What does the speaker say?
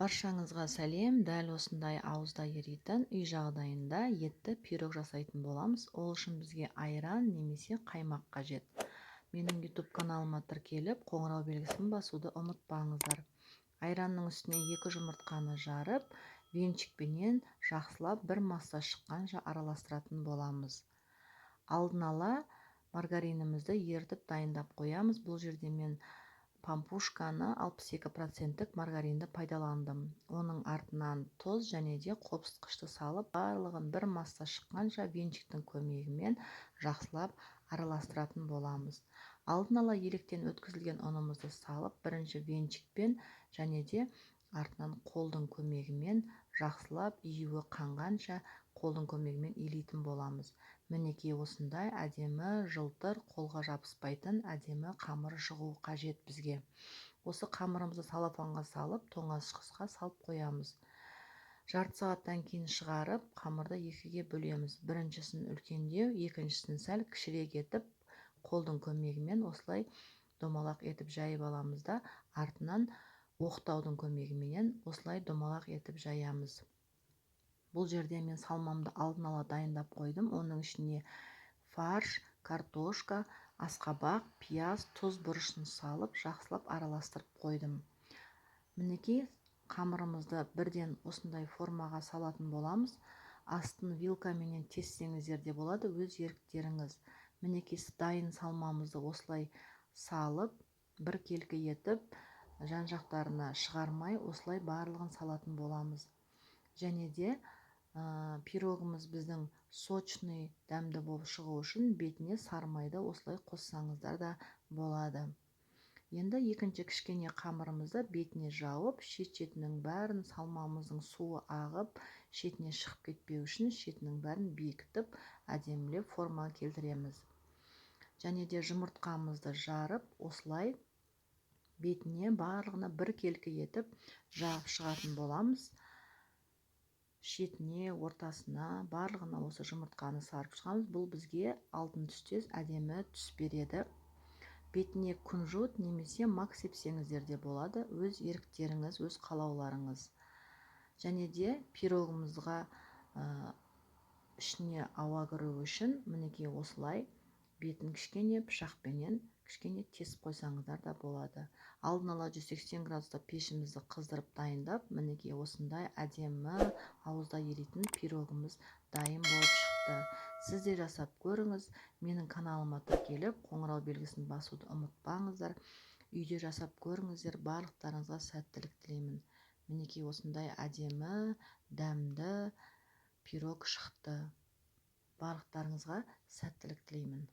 Баршаңызға сәлем. Дәл осындай ауызда еритін үй жағдайында етті пирог жасайтын боламыз. Ол үшін бізге айран немесе қаймақ қажет. Менің YouTube каналыма тіркеліп, қоңырау белгісін басуды ұмытпаңыздар. Айранның үстіне 2 жұмыртқаны жарып, венчикпенен жақсылап бір масса шыққанша араластыратын боламыз. Алдын ала маргаринімізді ертіп дайындап қоямыз. Бұл жерде мен пампушканы 62% маргаринді пайдаландым. Оның артынан тұз және де қопсытқышты салып, барлығын бір масса шыққанша венчиктің көмегімен жақсылап араластыратын боламыз. Алдын ала електен өткізілген ұнымызды салып, бірінші венчикпен және де артынан қолдың көмегімен жақсылап июі қанғанша қолдың көмегімен илейтін боламыз. Мінекей осындай әдемі, жылтыр, қолға жабыспайтын әдемі қамыр шығуы қажет бізге. Осы қамырымызды салафанға салып, тоңазытқышқа салып қоямыз. Жарты сағаттан кейін шығарып, қамырды екіге бөлеміз. Біріншісін үлкендеу, екіншісін сәл кішірек етіп, қолдың көмегімен осылай домалақ етіп жайып аламыз да, артынан оқтаудың көмегімен осылай домалақ етіп жаямыз. Бұл жерде мен салмамды алдын ала дайындап қойдым. Оның ішіне фарш, картошка, асқабақ, пияз, тұз, бұрышын салып, жақсылап араластырып қойдым. Мінекей қамырымызды бірден осындай формаға салатын боламыз. Астын вилкаменен тессеңіздер де болады, өз еріктеріңіз. Мінекей дайын салмамызды осылай салып, бір келкі етіп, жан-жақтарына шығармай, осылай барлығын салатын боламыз. Және де пирогымыз біздің сочный, дәмді болып шығу үшін бетіне сармайды осылай қоссаңыздар да болады. Енді екінші кішкене қамырымызды бетіне жауып, шет-шетінің бәрін салмамыздың суы ағып, шетіне шығып кетпеу үшін шетінің бәрін бекітіп, әдемілеп форма келтіреміз. Және де жұмыртқамызды жарып, осылай бетіне барлығына бір келкі етіп жағып шығатын боламыз. Шетіне, ортасына, барлығына осы жұмыртқаны сарып шығамыз. Бұл бізге алтын түстес әдемі түс береді. Бетіне күнжут немесе мак сепсеңіздер де болады, өз еріктеріңіз, өз қалауларыңыз. Және де пирогымызға ішіне ауа кіру үшін мінекей осылай бетін кішкене пышақпенен кішкене тесіп қойсаңыздар да болады. Алдын ала 180 градуста пешімізді қыздырып дайындап, мінекей осындай әдемі ауызда еритін пирогымыз дайын болып шықты. Сіз де жасап көріңіз. Менің каналыма тіркеліп, қоңырау белгісін басуды ұмытпаңыздар. Үйде жасап көріңіздер. Барлықтарыңызға сәттілік тілеймін. Мінекей осындай әдемі, дәмді пирог шықты. Барлықтарыңызға сәттілік тілеймін.